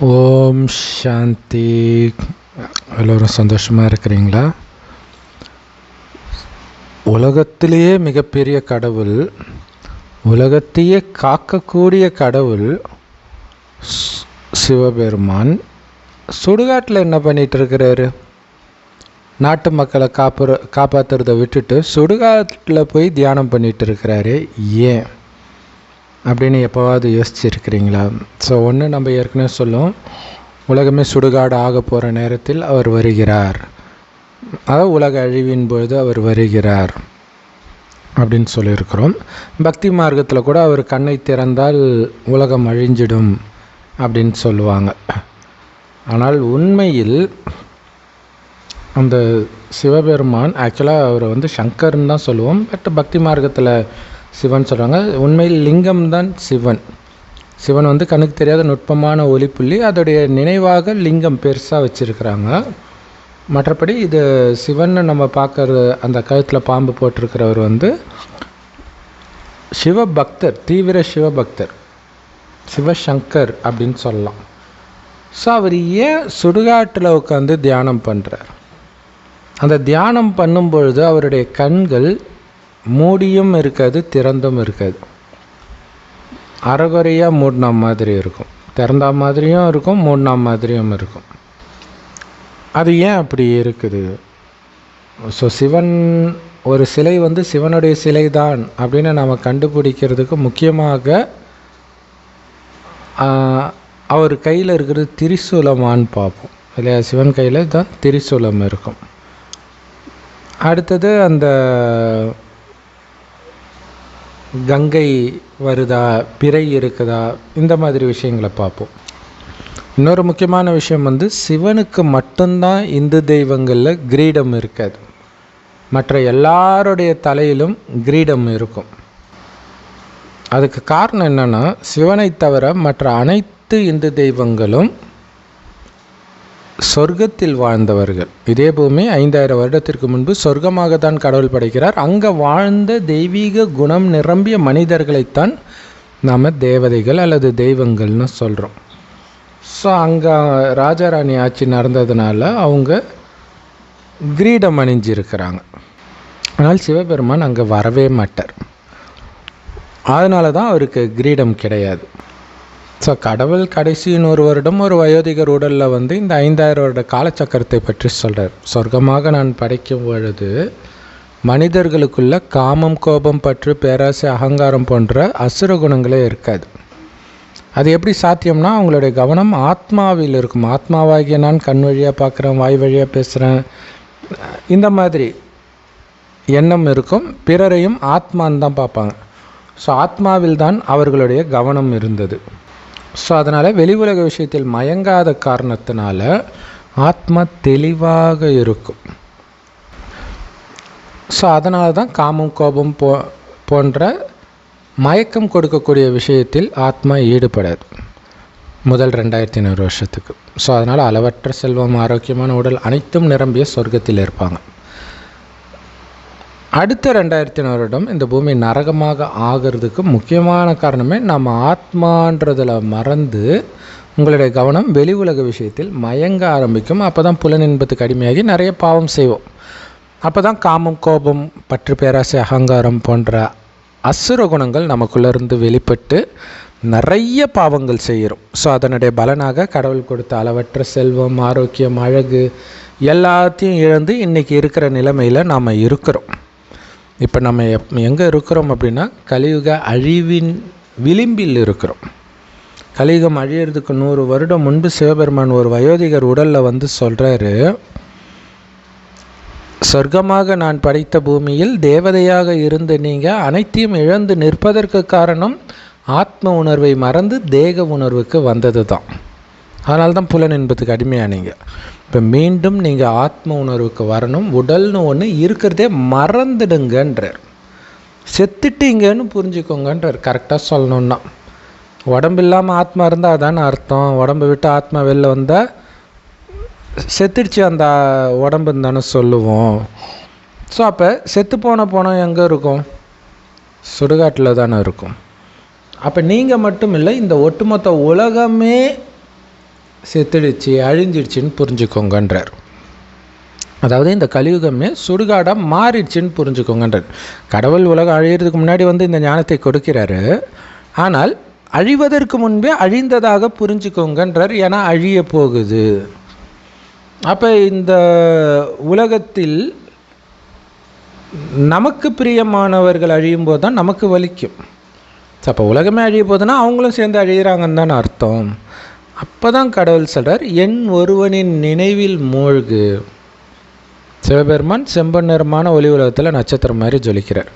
ஓம் சாந்தி. எல்லோரும் சந்தோஷமாக இருக்கிறீங்களா? உலகத்திலேயே மிகப்பெரிய கடவுள், உலகத்தையே காக்கக்கூடிய கடவுள் சிவபெருமான் சுடுகாட்டில் என்ன பண்ணிகிட்டு இருக்கிறாரு? நாட்டு மக்களை காப்பாற்றுறதை விட்டுட்டு சுடுகாட்டில் போய் தியானம் பண்ணிகிட்டு இருக்கிறாரு. ஏன் அப்படின்னு எப்போவாவது யோசிச்சிருக்கிறீங்களா? ஸோ ஒன்று, நம்ம ஏற்கனவே சொல்லுவோம், உலகமே சுடுகாடு ஆக போகிற நேரத்தில் அவர் வருகிறார், அதாவது உலக அழிவின் பொழுது அவர் வருகிறார் அப்படின்னு சொல்லியிருக்கிறோம். பக்தி மார்க்கத்தில் கூட அவர் கண்ணை திறந்தால் உலகம் அழிஞ்சிடும் அப்படின்னு சொல்லுவாங்க. ஆனால் உண்மையில் அந்த சிவபெருமான் ஆக்சுவலாக அவரை சங்கர்ன்னு தான் சொல்லுவோம். பட் பக்தி மார்க்கத்தில் சிவன் சொல்கிறாங்க. உண்மையில் லிங்கம் தான் சிவன். சிவன் கண்ணுக்கு தெரியாத நுட்பமான ஒளிப்புள்ளி, அதோடைய நினைவாக லிங்கம் பெருசாக வச்சுருக்கிறாங்க. மற்றபடி இது சிவன் நம்ம பார்க்குற அந்த கழுத்தில் பாம்பு போட்டிருக்கிறவர் சிவபக்தர், தீவிர சிவபக்தர், சிவசங்கர் அப்படின்னு சொல்லலாம். ஸோ அவர் ஏன் சுடுகாட்டில் உட்காந்து தியானம் பண்ணுறார்? அந்த தியானம் பண்ணும்பொழுது அவருடைய கண்கள் மூடியும் இருக்காது, திறந்தும் இருக்காது. அரைகுறையாக மூடின மாதிரி இருக்கும், திறந்த மாதிரியும் இருக்கும், மூடின மாதிரியும் இருக்கும். அது ஏன் அப்படி இருக்குது? ஸோ சிவன் ஒரு சிலை சிவனுடைய சிலை தான் அப்படின்னு நம்ம கண்டுபிடிக்கிறதுக்கு முக்கியமாக அவர் கையில் இருக்கிறது திரிசூலமான்னு பார்ப்போம் இல்லையா? சிவன் கையில் தான் திரிசூலம் இருக்கும். அடுத்தது அந்த கங்கை வருதா, பிறை இருக்குதா, இந்த மாதிரி விஷயங்களை பார்ப்போம். இன்னொரு முக்கியமான விஷயம் சிவனுக்கு மட்டும்தான் இந்து தெய்வங்களில் கிரீடம் இருக்காது. மற்ற எல்லாருடைய தலையிலும் கிரீடம் இருக்கும். அதுக்கு காரணம் என்னென்னா, சிவனை தவிர மற்ற அனைத்து இந்து தெய்வங்களும் சொர்க்கத்தில் வாழ்ந்தவர்கள். இதே பூமி 5000 வருடத்திற்கு முன்பு சொர்க்கமாக தான் கடவுள் படைக்கிறார். அங்கே வாழ்ந்த தெய்வீக குணம் நிரம்பிய மனிதர்களைத்தான் நாம் தேவதைகள் அல்லது தெய்வங்கள்னு சொல்கிறோம். ஸோ அங்கே ராஜாராணி ஆட்சி நடந்ததுனால அவங்க கிரீடம் அணிஞ்சிருக்கிறாங்க. ஆனால் சிவபெருமான் அங்கே வரவே மாட்டார். அதனால தான் அவருக்கு கிரீடம் கிடையாது. ஸோ கடவுள் கடைசி 100 வருடம் ஒரு வயோதிகர் உடலில் இந்த 5000 வருட காலச்சக்கரத்தை பற்றி சொல்கிறார். சொர்க்கமாக நான் படைக்கும் பொழுது மனிதர்களுக்குள்ள காமம், கோபம், பற்று, பேராசை, அகங்காரம் போன்ற அசுர குணங்களே இருக்காது. அது எப்படி சாத்தியம்னா, அவங்களுடைய கவனம் ஆத்மாவில் இருக்கும். ஆத்மாவாகிய நான் கண் வழியாக பார்க்குறேன், வாய் வழியாக பேசுகிறேன், இந்த மாதிரி எண்ணம் இருக்கும். பிறரையும் ஆத்மான்னு தான் பார்ப்பாங்க. ஸோ ஆத்மாவில் தான் அவர்களுடைய கவனம் இருந்தது. ஸோ அதனால் வெளி உலக விஷயத்தில் மயங்காத காரணத்தினால ஆத்மா தெளிவாக இருக்கும். ஸோ அதனால தான் காமம், கோபம் போன்ற மயக்கம் கொடுக்கக்கூடிய விஷயத்தில் ஆத்மா ஈடுபடாது முதல் 2500 வருஷத்துக்கு. ஸோ அதனால் அளவற்ற செல்வம், ஆரோக்கியமான உடல் அனைத்தும் நிரம்பிய சொர்க்கத்தில் இருப்பாங்க. அடுத்த 2500 வருடம் இந்த பூமி நரகமாக ஆகிறதுக்கு முக்கியமான காரணமே நம்ம ஆத்மான்றதில் மறந்து உங்களுடைய கவனம் வெளி உலக விஷயத்தில் மயங்க ஆரம்பிக்கும். அப்போ தான் புலனின்பத்துக்கு அடிமையாகி நிறைய பாவம் செய்வோம். அப்போ தான் காமம், கோபம், பற்று, பேராசை, அகங்காரம் போன்ற அசுர குணங்கள் நமக்குள்ளேருந்து வெளிப்பட்டு நிறைய பாவங்கள் செய்கிறோம். ஸோ அதனுடைய பலனாக கடவுள் கொடுத்த அளவற்ற செல்வம், ஆரோக்கியம், அழகு எல்லாத்தையும் இழந்து இன்றைக்கி இருக்கிற நிலைமையில் நாம் இருக்கிறோம். இப்போ நம்ம எங்கே இருக்கிறோம் அப்படின்னா, கலியுக அழிவின் விளிம்பில் இருக்கிறோம். கலியுகம் அழியிறதுக்கு 100 வருடம் முன்பு சிவபெருமான் ஒரு வயோதிகர் உடலில் சொல்கிறாரு, சொர்க்கமாக நான் படைத்த பூமியில் தேவதையாக இருந்து நீங்கள் அனைத்தையும் இழந்து நிற்பதற்கு காரணம் ஆத்ம உணர்வை மறந்து தேக உணர்வுக்கு வந்தது தான். அதனால தான் புலன் என்பதுக்கு அடிமையானீங்க. இப்போ மீண்டும் நீங்கள் ஆத்ம உணர்வுக்கு வரணும். உடல்னு ஒன்று இருக்கிறதே மறந்துடுங்கன்றார். செத்துட்டீங்கன்னு புரிஞ்சுக்கோங்கன்றார். கரெக்டாக சொல்லணுன்னா, உடம்பு இல்லாமல் ஆத்மா இருந்தால் அதான அர்த்தம். உடம்பை விட்டு ஆத்மா வெளில வந்தால் செத்துடுச்சு அந்த உடம்புன்னு தானே சொல்லுவோம். ஸோ அப்போ செத்து போன எங்கே இருக்கும்? சுடுகாட்டில் தானே இருக்கும். அப்போ நீங்கள் மட்டும் இல்லை, இந்த ஒட்டுமொத்த உலகமே செத்துடுச்சு, அழிஞ்சிடுச்சின்னு புரிஞ்சுக்கோங்கன்றார். அதாவது இந்த கலியுகமே சுடுகாடாக மாறிடுச்சின்னு புரிஞ்சுக்கோங்கன்றார். கடவுள் உலகம் அழியிறதுக்கு முன்னாடி இந்த ஞானத்தை கொடுக்கிறாரு. ஆனால் அழிவதற்கு முன்பே அழிந்ததாக புரிஞ்சுக்கோங்கன்றார். ஏன்னா அழிய போகுது. அப்போ இந்த உலகத்தில் நமக்கு பிரியமானவர்கள் அழியும் போது தான் நமக்கு வலிக்கும். அப்போ உலகமே அழிய போதுன்னா அவங்களும் சேர்ந்து அழிகிறாங்கன்னு தான் அர்த்தம். அப்போ தான் கடவுள் சொல்கிறார், என் ஒருவனின் நினைவில் மூழ்கு. சிவபெருமான் செம்பன் நிறமான ஒளி உலகத்தில் நட்சத்திரம் மாதிரி ஜொலிக்கிறார்.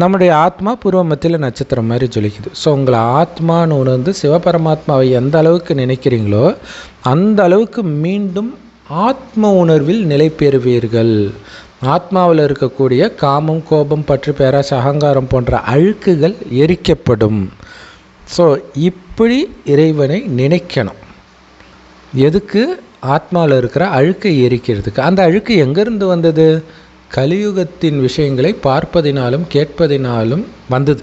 நம்முடைய ஆத்மா பூர்வ மத்தியில் நட்சத்திரம் மாதிரி ஜொலிக்குது. ஸோ உங்களை ஆத்மான்னு உணர்ந்து சிவபரமாத்மாவை எந்த அளவுக்கு நினைக்கிறீங்களோ அந்த அளவுக்கு மீண்டும் ஆத்ம உணர்வில் நிலை பெறுவீர்கள். ஆத்மாவில் இருக்கக்கூடிய காமம், கோபம், பற்று, பேராசை, அகங்காரம் போன்ற அழுக்குகள் எரிக்கப்படும். ஸோ இப்படி இறைவனை நினைக்கணும். எதுக்கு? ஆத்மாவில் இருக்கிற அழுக்கை எரிக்கிறதுக்கு. அந்த அழுக்கு எங்கேருந்து வந்தது? கலியுகத்தின் விஷயங்களை பார்ப்பதினாலும் கேட்பதினாலும் வந்தது.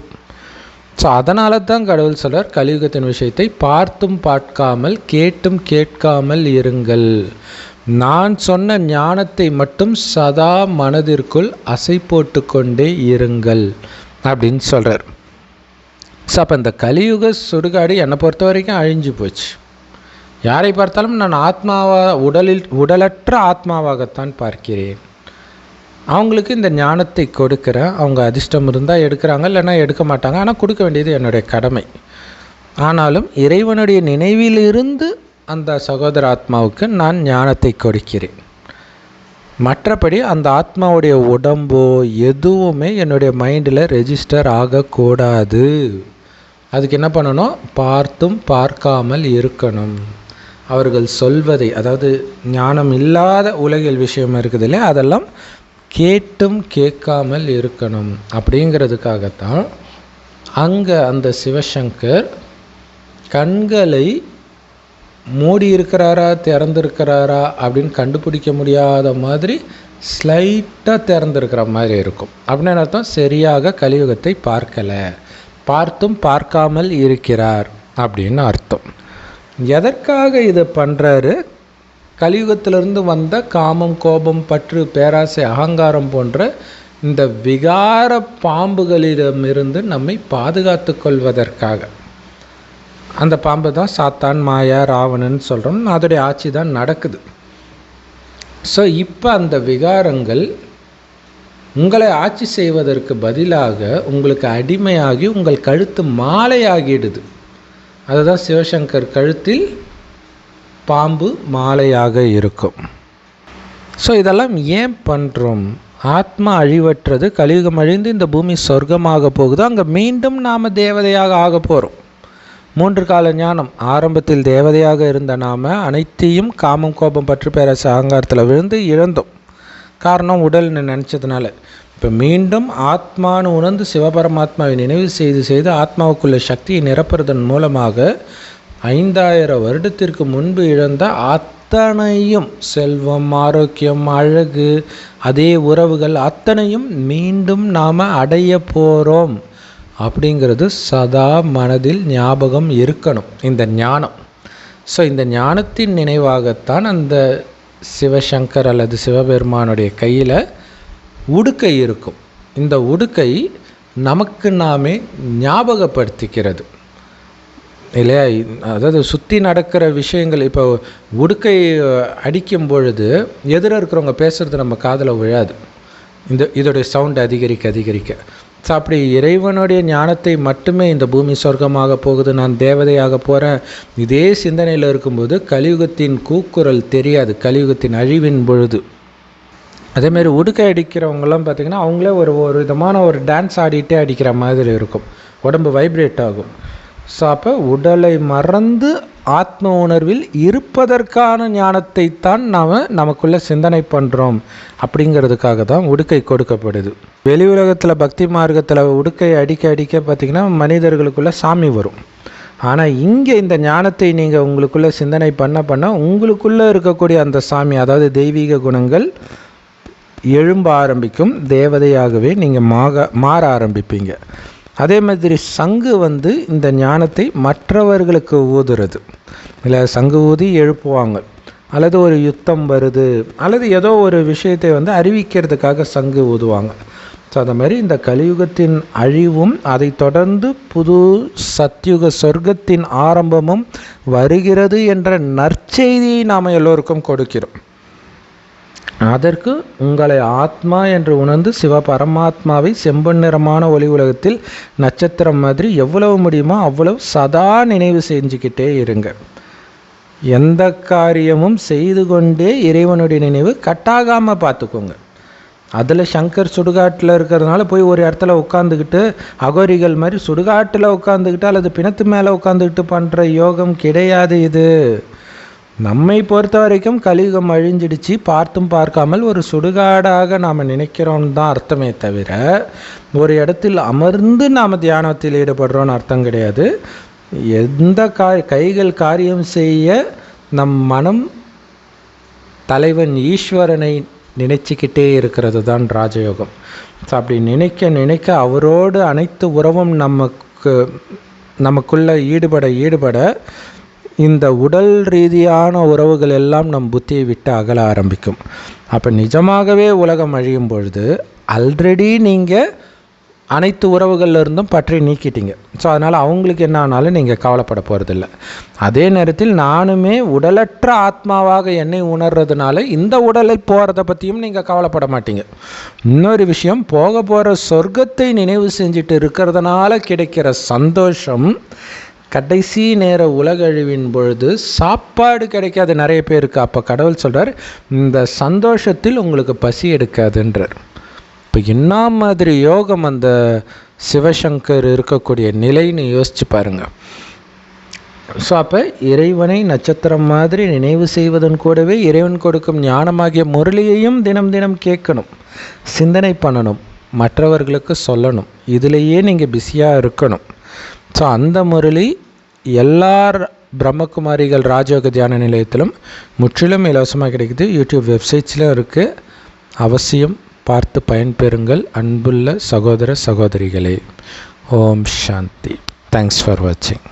ஸோ அதனால தான் கடவுள் சொல்கிறார், கலியுகத்தின் விஷயத்தை பார்த்தும் பார்க்காமல் கேட்டும் கேட்காமல் இருங்கள். நான் சொன்ன ஞானத்தை மட்டும் சதா மனதிற்குள் அசை போட்டு கொண்டே இருங்கள் அப்படின்னு சொல்கிறார். ஸோ அப்போ இந்த கலியுக சுடுகாடு என்னை பொறுத்த வரைக்கும் அழிஞ்சு போச்சு. யாரை பார்த்தாலும் நான் உடலற்ற ஆத்மாவாகத்தான் பார்க்கிறேன். அவங்களுக்கு இந்த ஞானத்தை கொடுக்குறேன். அவங்க அதிர்ஷ்டம் இருந்தால் எடுக்கிறாங்க, இல்லைன்னா எடுக்க மாட்டாங்க. ஆனால் கொடுக்க வேண்டியது என்னுடைய கடமை. ஆனாலும் இறைவனுடைய நினைவிலிருந்து அந்த சகோதர ஆத்மாவுக்கு நான் ஞானத்தை கொடுக்கிறேன். மற்றபடி அந்த ஆத்மாவுடைய உடம்போ எதுவுமே என்னுடைய மைண்டில் ரெஜிஸ்டர் ஆகக்கூடாது. அதுக்கு என்ன பண்ணணும்? பார்த்தும் பார்க்காமல் இருக்கணும். அவர்கள் சொல்வதை, அதாவது ஞானம் இல்லாத உலகில் விஷயம் இருக்குது இல்லையா, அதெல்லாம் கேட்டும் கேட்காமல் இருக்கணும். அப்படிங்கிறதுக்காகத்தான் அங்கே அந்த சிவசங்கர் கண்களை மூடி இருக்கிறாரா திறந்துருக்கிறாரா அப்படின்னு கண்டுபிடிக்க முடியாத மாதிரி ஸ்லைட்டாக திறந்துருக்கிற மாதிரி இருக்கும். அப்படின்னு அர்த்தம் சரியாக கலியுகத்தை பார்க்கலை, பார்த்தும் பார்க்காமல் இருக்கிறார் அப்படின்னு அர்த்தம். எதற்காக இதை பண்ணுறாரு? கலியுகத்திலிருந்து வந்த காமம், கோபம், பற்று, பேராசை, அகங்காரம் போன்ற இந்த விகார பாம்புகளிடமிருந்து நம்மை பாதுகாத்து கொள்வதற்காக. அந்த பாம்பு தான் சாத்தான், மாயா, ராவணன் சொல்கிறோம். அதோடைய ஆட்சி தான் நடக்குது. ஸோ இப்போ அந்த விகாரங்கள் உங்களை ஆட்சி செய்வதற்கு பதிலாக உங்களுக்கு அடிமையாகி உங்கள் கழுத்து மாலையாகிடுது. அதுதான் சிவசங்கர் கழுத்தில் பாம்பு மாலையாக இருக்கும். ஸோ இதெல்லாம் ஏன் பண்ணுறோம்? ஆத்மா அழிவற்றது, கலியுகம் அழிந்து இந்த பூமி சொர்க்கமாக போகுது. அங்கே மீண்டும் நாம் தேவதையாக ஆக போகிறோம். 3 கால ஞானம். ஆரம்பத்தில் தேவதையாக இருந்த நாம் அனைத்தையும் காமம், கோபம், பற்று, பேராசை, அகங்காரத்தில் விழுந்து இழந்தோம். காரணம் உடல்னு நினச்சதுனால. இப்போ மீண்டும் ஆத்மானு உணர்ந்து சிவபரமாத்மாவை நினைவு செய்து ஆத்மாவுக்குள்ள சக்தியை நிரப்புறதன் மூலமாக 5000 வருடத்திற்கு முன்பு இழந்த அத்தனையும், செல்வம், ஆரோக்கியம், அழகு, அதே உறவுகள் அத்தனையும் மீண்டும் நாம் அடைய போகிறோம் அப்படிங்கிறது சதா மனதில் ஞாபகம் இருக்கணும். இந்த ஞானம். ஸோ இந்த ஞானத்தின் நினைவாகத்தான் அந்த சிவசங்கர் அல்லது சிவபெருமானுடைய கையில் உடுக்கை இருக்கும். இந்த உடுக்கை நமக்கு நாமே ஞாபகப்படுத்திக்கிறது இல்லையா? அதாவது சுற்றி நடக்கிற விஷயங்கள். இப்போ உடுக்கை அடிக்கும் பொழுது எதிர இருக்கிறவங்க பேசுகிறது நம்ம காதில் விழாது. இதோடைய சவுண்ட் அதிகரிக்க. ஸோ அப்படி இறைவனுடைய ஞானத்தை மட்டுமே இந்த பூமி சொர்க்கமாக போகுது, நான் தேவதையாக போகிறேன், இதே சிந்தனையில் இருக்கும்போது கலியுகத்தின் கூக்குரல் தெரியாது. கலியுகத்தின் அழிவின் பொழுது அதேமாரி உடுக்கை அடிக்கிறவங்களாம் பார்த்திங்கன்னா அவங்களே ஒரு விதமான ஒரு டான்ஸ் ஆடிட்டே அடிக்கிற மாதிரி இருக்கும். உடம்பு வைப்ரேட் ஆகும். ஸோ அப்போ உடலை மறந்து ஆத்ம உணர்வில் இருப்பதற்கான ஞானத்தை தான் நாம் நமக்குள்ளே சிந்தனை பண்ணுறோம். அப்படிங்கிறதுக்காக தான் உடுக்கை கொடுக்கப்படுது. வெளி உலகத்தில் பக்தி மார்க்கத்தில் உடுக்கை அடிக்க பார்த்திங்கன்னா மனிதர்களுக்குள்ளே சாமி வரும். ஆனால் இங்கே இந்த ஞானத்தை நீங்கள் உங்களுக்குள்ளே சிந்தனை பண்ண உங்களுக்குள்ளே இருக்கக்கூடிய அந்த சாமி, அதாவது தெய்வீக குணங்கள் எழும்ப ஆரம்பிக்கும். தேவதையாகவே நீங்கள் மாற ஆரம்பிப்பீங்க. அதே மாதிரி சங்கு இந்த ஞானத்தை மற்றவர்களுக்கு ஊதுறது. இல்லை, சங்கு ஊதி எழுப்புவாங்க, அல்லது ஒரு யுத்தம் வருது, அல்லது ஏதோ ஒரு விஷயத்தை அறிவிக்கிறதுக்காக சங்கு ஊதுவாங்க. ஸோ அந்த மாதிரி இந்த கலியுகத்தின் அழிவும் அதை தொடர்ந்து புது சத்யுக சொர்க்கத்தின் ஆரம்பமும் வருகிறது என்ற நற்செய்தியை நாம் எல்லோருக்கும் கொடுக்கிறோம். அதற்கு உங்களை ஆத்மா என்று உணர்ந்து சிவ பரமாத்மாவை செம்பன் நிறமான ஒளி உலகத்தில் நட்சத்திரம் மாதிரி எவ்வளவு முடியுமோ அவ்வளவு சதா நினைவு செஞ்சுக்கிட்டே இருங்க. எந்த காரியமும் செய்து கொண்டே இறைவனுடைய நினைவு கட்டாகாமல் பார்த்துக்கோங்க. அதில் சங்கர் சுடுகாட்டில் இருக்கிறதுனால போய் ஒரு இடத்துல உட்காந்துக்கிட்டு அகோரிகள் மாதிரி சுடுகாட்டில் உட்காந்துக்கிட்டு அல்லது பிணத்து மேலே உட்காந்துக்கிட்டு பண்ணுற யோகம் கிடையாது. இது நம்மை பொறுத்த வரைக்கும் கலியுகம் அழிஞ்சிடுச்சு, பார்த்தும் பார்க்காமல் ஒரு சுடுகாடாக நாம் நினைக்கிறோன்னு தான் அர்த்தமே தவிர ஒரு இடத்தில் அமர்ந்து நாம் தியானத்தில் ஈடுபடுறோன்னு அர்த்தம் கிடையாது. எந்த கைகள் காரியம் செய்ய நம் மனம் தலைவன் ஈஸ்வரனை நினைச்சிக்கிட்டே இருக்கிறது தான் ராஜயோகம். ஸோ அப்படி நினைக்க நினைக்க அவரோடு அனைத்து உறவும் நமக்குள்ள ஈடுபட இந்த உடல் ரீதியான உறவுகள் எல்லாம் நம் புத்தியை விட்டு அகல ஆரம்பிக்கும். அப்போ நிஜமாகவே உலகம் அழியும் பொழுது ஆல்ரெடி நீங்கள் அனைத்து உறவுகளில் இருந்தும் பற்றி நீக்கிட்டீங்க. ஸோ அதனால் அவங்களுக்கு என்ன ஆனாலும் நீங்கள் கவலைப்பட போகிறதில்ல. அதே நேரத்தில் நானுமே உடலற்ற ஆத்மாவாக என்னை உணர்றதுனால இந்த உடலில் போகிறத பற்றியும் நீங்கள் கவலைப்பட மாட்டீங்க. இன்னொரு விஷயம், போக போகிற சொர்க்கத்தை நினைவு செஞ்சுட்டு இருக்கிறதுனால கிடைக்கிற சந்தோஷம் கடைசி நேர உலகழிவின் பொழுது சாப்பாடு கிடைக்காது நிறைய பேருக்கு. அப்போ கடவுள் சொல்கிறார், இந்த சந்தோஷத்தில் உங்களுக்கு பசி எடுக்காதுன்றார். இப்போ என்ன மாதிரி யோகம் அந்த சிவசங்கர் இருக்கக்கூடிய நிலைன்னு யோசிச்சு பாருங்கள். ஸோ அப்போ இறைவனை நட்சத்திரம் மாதிரி நினைவு செய்வதன் கூடவே இறைவன் கொடுக்கும் ஞானமாகிய முரளியையும் தினம் தினம் கேட்கணும், சிந்தனை பண்ணணும், மற்றவர்களுக்கு சொல்லணும். இதிலேயே நீங்கள் பிஸியாக இருக்கணும். ஸோ அந்த முரளி எல்லார் பிரம்மகுமாரிகள் ராஜயோக தியான நிலையத்திலும் முற்றிலும் இலவசமாக கிடைக்குது. யூடியூப் வெப்சைட்ஸ்லையும் இருக்குது. அவசியம் பார்த்து பயன்பெறுங்கள் அன்புள்ள சகோதர சகோதரிகளே. ஓம் சாந்தி. தேங்க்ஸ் ஃபார் வாட்சிங்.